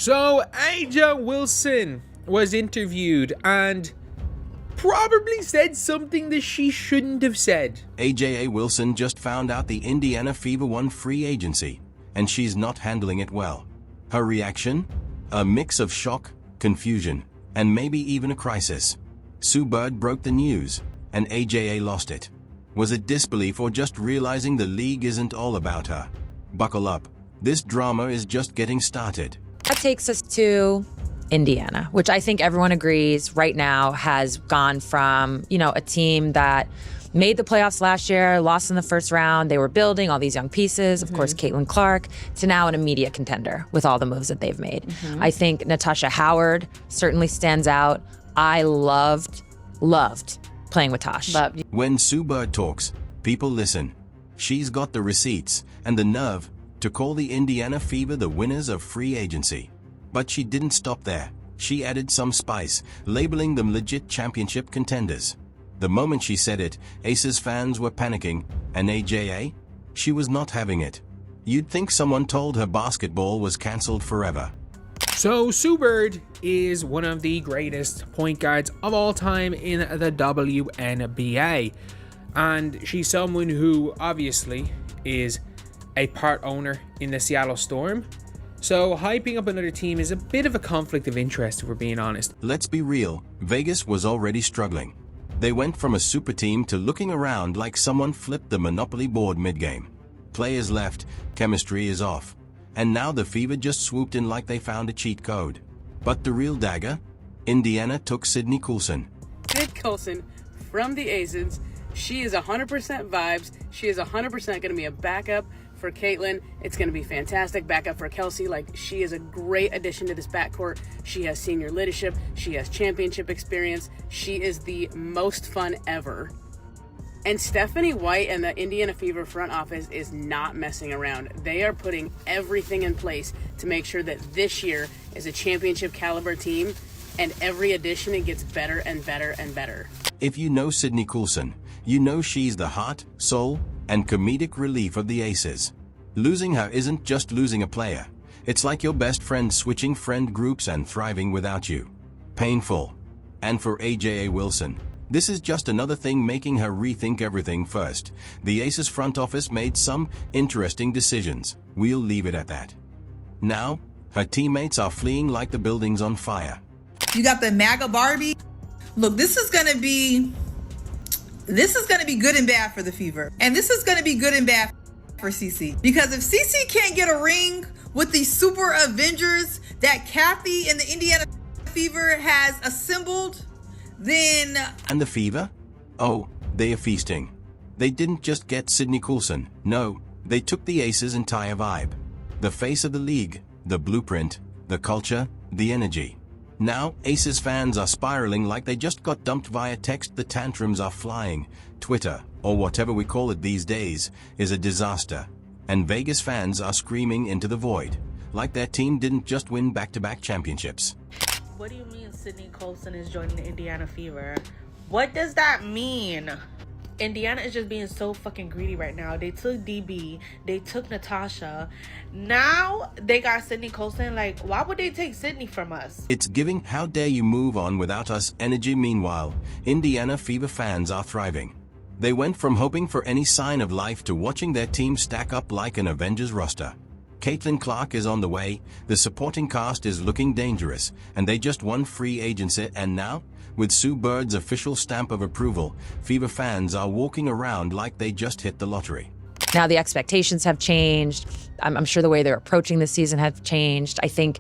So AJ Wilson was interviewed and probably said something that she shouldn't have said. AJ Wilson just found out the Indiana Fever won free agency, and she's not handling it well. Her reaction? A mix of shock, confusion, and maybe even a crisis. Sue Bird broke the news, and AJA lost it. Was it disbelief or just realizing the league isn't all about her? Buckle up. This drama is just getting started. That takes us to Indiana, which I think everyone agrees right now has gone from, a team that made the playoffs last year, lost in the first round. They were building all these young pieces, of course, Caitlin Clark, to now an immediate contender with all the moves that they've made. I think Natasha Howard certainly stands out. I loved playing with Tosh. When Sue Bird talks, people listen. She's got the receipts and the nerve to call the Indiana Fever the winners of free agency. But she didn't stop there. She added some spice, labeling them legit championship contenders. The moment she said it, Aces fans were panicking, and AJA? She was not having it. You'd think someone told her basketball was cancelled forever. So Sue Bird is one of the greatest point guards of all time in the WNBA. And she's someone who obviously is a part owner in the Seattle Storm. So hyping up another team is a bit of a conflict of interest, if we're being honest. Let's be real, Vegas was already struggling. They went from a super team to looking around like someone flipped the Monopoly board mid-game. Players left, chemistry is off. And now the Fever just swooped in like they found a cheat code. But the real dagger? Indiana took Sydney Coulson. Syd Coulson from the Aces. She is 100% vibes. She is 100% going to be a backup for Caitlin. It's going to be fantastic. Backup for Kelsey. She is a great addition to this backcourt. She has senior leadership. She has championship experience. She is the most fun ever. And Stephanie White and the Indiana Fever front office is not messing around. They are putting everything in place to make sure that this year is a championship caliber team, and every addition it gets better and better and better. If you know Sydney Coulson, you know she's the heart, soul, and comedic relief of the Aces. Losing her isn't just losing a player. It's like your best friend switching friend groups and thriving without you. Painful. And for AJA Wilson, this is just another thing making her rethink everything. First, the Aces front office made some interesting decisions. We'll leave it at that. Now, her teammates are fleeing like the building's on fire. You got the MAGA Barbie. Look, this is going to be good and bad for the Fever. And this is going to be good and bad for CC. Because if CC can't get a ring with the Super Avengers that Kathy and the Indiana Fever has assembled, then... And the Fever? Oh, they are feasting. They didn't just get Sydney Coulson. No, they took the Aces' entire vibe. The face of the league, the blueprint, the culture, the energy. Now, Aces fans are spiraling like they just got dumped via text. The tantrums are flying. Twitter, or whatever we call it these days, is a disaster. And Vegas fans are screaming into the void, like their team didn't just win back-to-back championships. What do you mean Sydney Coulson is joining the Indiana Fever? What does that mean? Indiana is just being so fucking greedy right now. They took DB. They took Natasha. Now they got Sydney Coulson. Why would they take Sydney from us? It's giving how dare you move on without us energy. Meanwhile, Indiana Fever fans are thriving. They went from hoping for any sign of life to watching their team stack up like an Avengers roster. Caitlin Clark is on the way, the supporting cast is looking dangerous, and they just won free agency. And now, with Sue Bird's official stamp of approval, Fever fans are walking around like they just hit the lottery. Now the expectations have changed. I'm sure the way they're approaching this season has changed. I think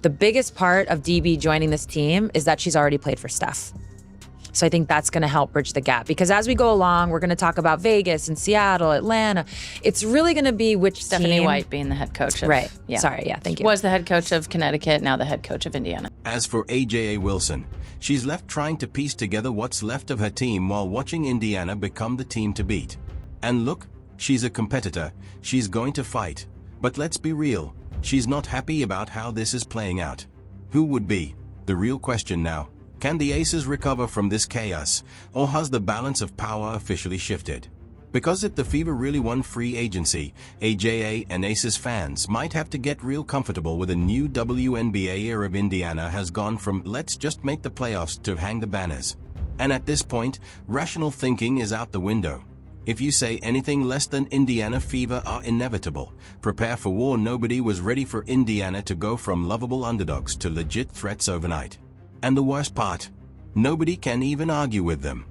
the biggest part of DB joining this team is that she's already played for Steph. So I think that's going to help bridge the gap, because as we go along, we're going to talk about Vegas and Seattle, Atlanta. It's really going to be which Stephanie team. White being the head coach of, right. Yeah. Sorry. Yeah. Thank you. Was the head coach of Connecticut, now the head coach of Indiana. As for AJA Wilson, she's left trying to piece together what's left of her team while watching Indiana become the team to beat. And look, she's a competitor. She's going to fight. But let's be real. She's not happy about how this is playing out. Who would be? The real question now. Can the Aces recover from this chaos, or has the balance of power officially shifted? Because if the Fever really won free agency, AJA and Aces fans might have to get real comfortable with a new WNBA era of Indiana has gone from let's just make the playoffs to hang the banners. And at this point, rational thinking is out the window. If you say anything less than Indiana Fever are inevitable, prepare for war. Nobody was ready for Indiana to go from lovable underdogs to legit threats overnight. And the worst part, nobody can even argue with them.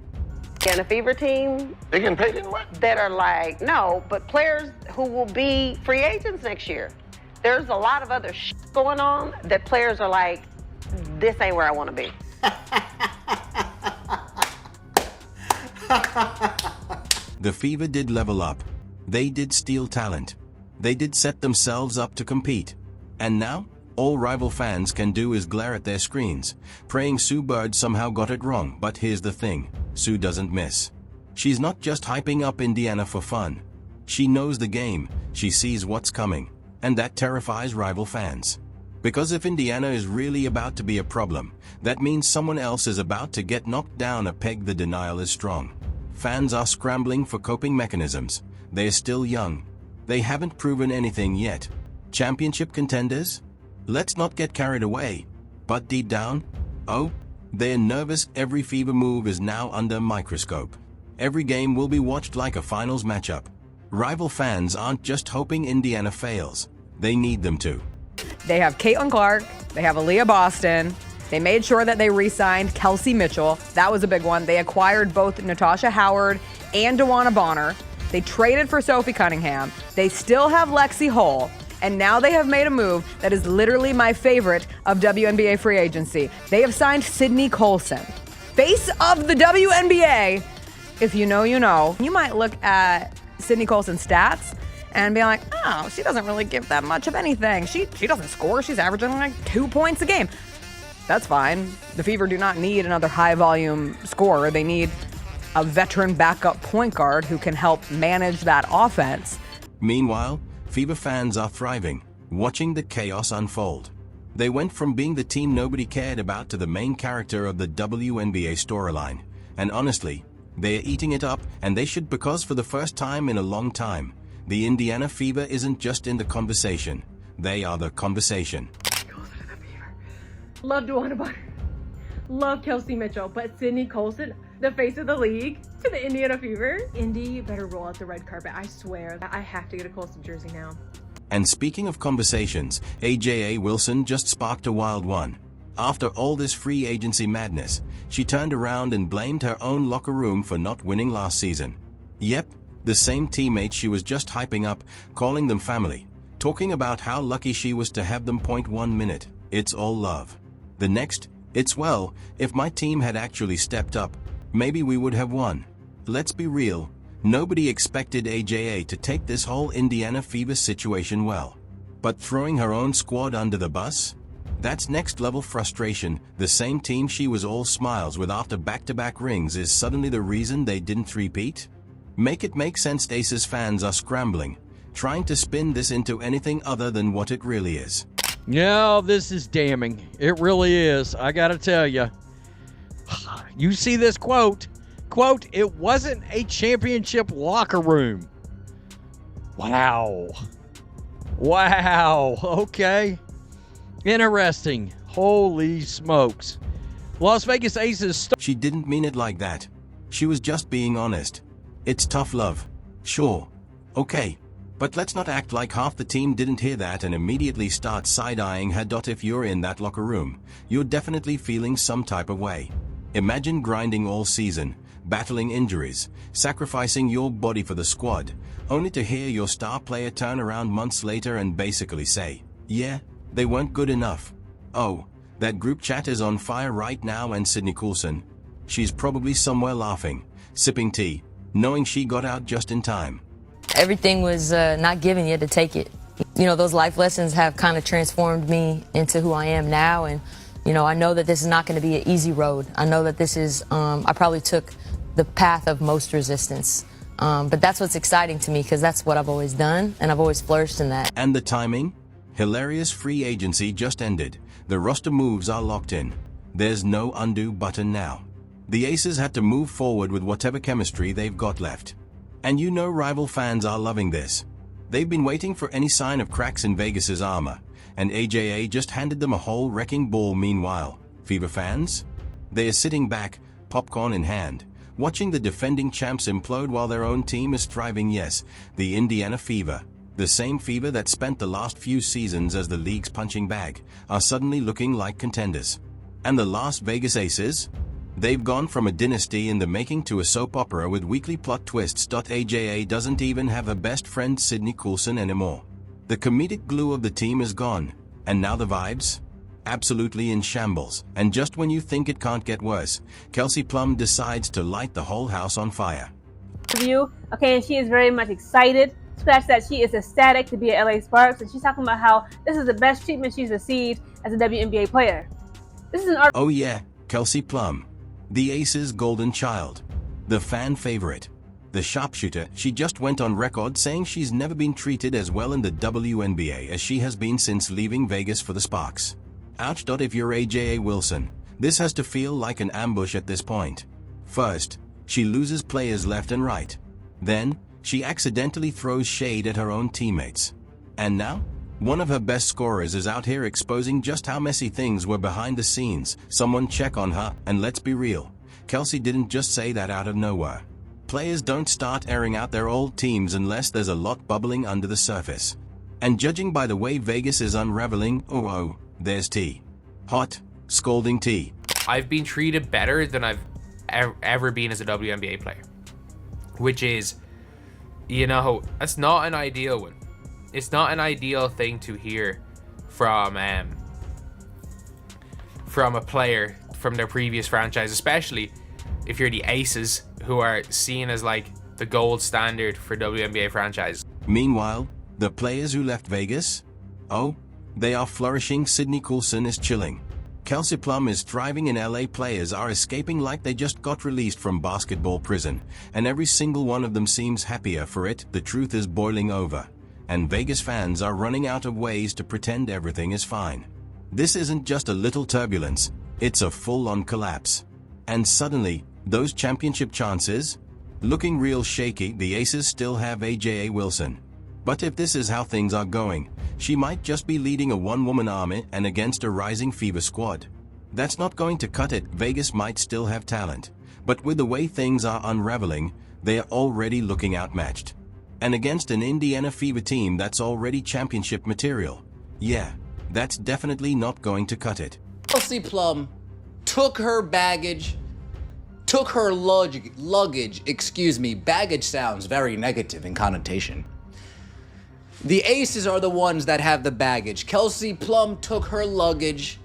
And a Fever team, They getting paid in what? that are like, no, but players who will be free agents next year. There's a lot of other going on that players are like, this ain't where I want to be. The Fever did level up. They did steal talent. They did set themselves up to compete. And now, all rival fans can do is glare at their screens, praying Sue Bird somehow got it wrong. But here's the thing, Sue doesn't miss. She's not just hyping up Indiana for fun. She knows the game, she sees what's coming, and that terrifies rival fans. Because if Indiana is really about to be a problem, that means someone else is about to get knocked down a peg. The denial is strong. Fans are scrambling for coping mechanisms. They're still young. They haven't proven anything yet. Championship contenders? Let's not get carried away. But deep down, oh, they're nervous. Every Fever move is now under microscope. Every game will be watched like a finals matchup. Rival fans aren't just hoping Indiana fails. They need them to. They have Caitlin Clark. They have Aaliyah Boston. They made sure that they re-signed Kelsey Mitchell. That was a big one. They acquired both Natasha Howard and DeWanna Bonner. They traded for Sophie Cunningham. They still have Lexi Hull. And now they have made a move that is literally my favorite of WNBA free agency. They have signed Sydney Colson, face of the WNBA. If you know, you know. You might look at Sydney Colson's stats and be like, oh, she doesn't really give that much of anything. She doesn't score. She's averaging like 2 points a game. That's fine. The Fever do not need another high-volume scorer. They need a veteran backup point guard who can help manage that offense. Meanwhile, Fever fans are thriving, watching the chaos unfold. They went from being the team nobody cared about to the main character of the WNBA storyline. And honestly, they're eating it up, and they should, because for the first time in a long time, the Indiana Fever isn't just in the conversation. They are the conversation. Love DeWanna Bonner. Love Kelsey Mitchell. But Sydney Colson, the face of the league, to the Indiana Fever. Indy better roll out the red carpet. I swear. I have to get a Colson jersey now. And speaking of conversations, AJA Wilson just sparked a wild one. After all this free agency madness, she turned around and blamed her own locker room for not winning last season. Yep, the same teammates she was just hyping up, calling them family, talking about how lucky she was to have them. 1 minute, it's all love. The next, it's well, if my team had actually stepped up, maybe we would have won. Let's be real, nobody expected AJA to take this whole Indiana Fever situation well. But throwing her own squad under the bus? That's next level frustration. The same team she was all smiles with after back-to-back rings is suddenly the reason they didn't three-peat? Make it make sense. Aces fans are scrambling, trying to spin this into anything other than what it really is. Yeah, this is damning. It really is. I gotta tell you. You see this quote. Quote, it wasn't a championship locker room. Wow. Wow. Okay. Interesting. Holy smokes. Las Vegas Aces. She didn't mean it like that. She was just being honest. It's tough love. Sure. Okay. But let's not act like half the team didn't hear that and immediately start side-eyeing her. If you're in that locker room, you're definitely feeling some type of way. Imagine grinding all season, battling injuries, sacrificing your body for the squad, only to hear your star player turn around months later and basically say, yeah, they weren't good enough. Oh, that group chat is on fire right now, and Sydney Colson, she's probably somewhere laughing, sipping tea, knowing she got out just in time. Everything was not given, you had to take it. You know, those life lessons have kind of transformed me into who I am now. And, you know, I know that this is not going to be an easy road. I know that this is, I probably took the path of most resistance. But that's what's exciting to me, because that's what I've always done, and I've always flourished in that. And the timing? Hilarious free agency just ended. The roster moves are locked in. There's no undo button now. The Aces had to move forward with whatever chemistry they've got left. And you know rival fans are loving this. They've been waiting for any sign of cracks in Vegas's armor, and AJA just handed them a whole wrecking ball. Meanwhile, Fever fans? They are sitting back, popcorn in hand, watching the defending champs implode while their own team is thriving. Yes, the Indiana Fever, the same Fever that spent the last few seasons as the league's punching bag, are suddenly looking like contenders. And the Las Vegas Aces? They've gone from a dynasty in the making to a soap opera with weekly plot twists. AJA doesn't even have her best friend Sydney Coulson anymore. The comedic glue of the team is gone, and now the vibes? Absolutely in shambles. And just when you think it can't get worse, Kelsey Plum decides to light the whole house on fire. Okay, and she is very much excited. Scratch that, she is ecstatic to be at LA Sparks, and she's talking about how this is the best treatment she's received as a WNBA player. This is an art. Oh yeah, Kelsey Plum, the Aces' golden child, the fan favorite, the sharpshooter. She just went on record saying she's never been treated as well in the WNBA as she has been since leaving Vegas for the Sparks. Ouch. If you're AJA Wilson, this has to feel like an ambush at this point. First, she loses players left and right. Then, she accidentally throws shade at her own teammates. And now, one of her best scorers is out here exposing just how messy things were behind the scenes. Someone check on her, and let's be real, Kelsey didn't just say that out of nowhere. Players don't start airing out their old teams unless there's a lot bubbling under the surface. And judging by the way Vegas is unraveling, oh, there's tea. Hot, scalding tea. I've been treated better than I've ever been as a WNBA player. Which is, you know, that's not an ideal one. It's not an ideal thing to hear from a player from their previous franchise, especially if you're the Aces, who are seen as like the gold standard for WNBA franchises. Meanwhile, the players who left Vegas? Oh, they are flourishing. Sydney Coulson is chilling. Kelsey Plum is thriving, and LA players are escaping like they just got released from basketball prison, and every single one of them seems happier for it. The truth is boiling over, and Vegas fans are running out of ways to pretend everything is fine. This isn't just a little turbulence, it's a full-on collapse. And suddenly, those championship chances? Looking real shaky. The Aces still have AJA Wilson. But if this is how things are going, she might just be leading a one-woman army and against a rising Fever squad. That's not going to cut it. Vegas might still have talent, but with the way things are unraveling, they are already looking outmatched. And against an Indiana Fever team that's already championship material, yeah, that's definitely not going to cut it. Kelsey Plum took her baggage, took her luggage, baggage sounds very negative in connotation. The Aces are the ones that have the baggage. Kelsey Plum took her luggage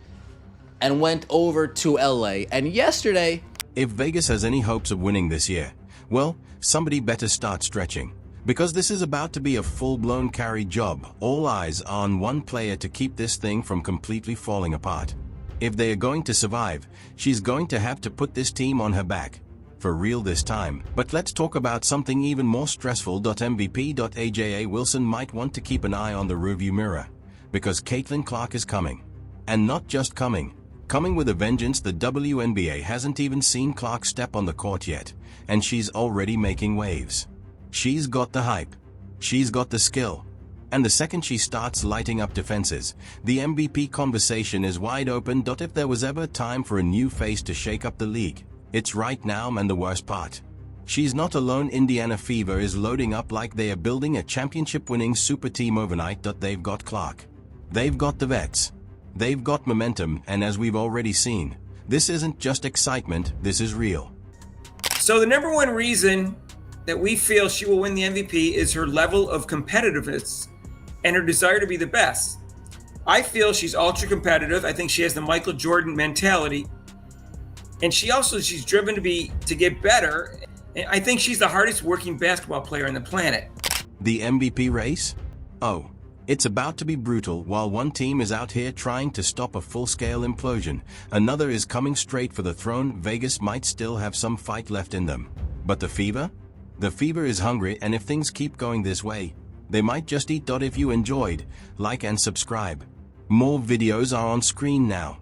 and went over to LA. And yesterday, if Vegas has any hopes of winning this year, well, somebody better start stretching. Because this is about to be a full-blown carry job. All eyes are on one player to keep this thing from completely falling apart. If they are going to survive, she's going to have to put this team on her back. For real this time. But let's talk about something even more stressful. MVP. AJA Wilson might want to keep an eye on the rearview mirror, because Caitlin Clark is coming. And not just coming with a vengeance. The WNBA hasn't even seen Clark step on the court yet, and she's already making waves. She's got the hype. She's got the skill. And the second she starts lighting up defenses, the MVP conversation is wide open. If there was ever time for a new face to shake up the league, it's right now. And the worst part, she's not alone. Indiana Fever is loading up like they are building a championship-winning super team overnight. They've got Clark. They've got the vets. They've got momentum, and as we've already seen, this isn't just excitement, this is real. So the number one reason that we feel she will win the MVP is her level of competitiveness and her desire to be the best. I feel she's ultra competitive. I think she has the Michael Jordan mentality. And she's driven to get better. And I think she's the hardest working basketball player on the planet. The MVP race? Oh, it's about to be brutal. While one team is out here trying to stop a full-scale implosion, another is coming straight for the throne. Vegas might still have some fight left in them. But the Fever? The Fever is hungry, and if things keep going this way, they might just eat. If you enjoyed, like and subscribe. More videos are on screen now.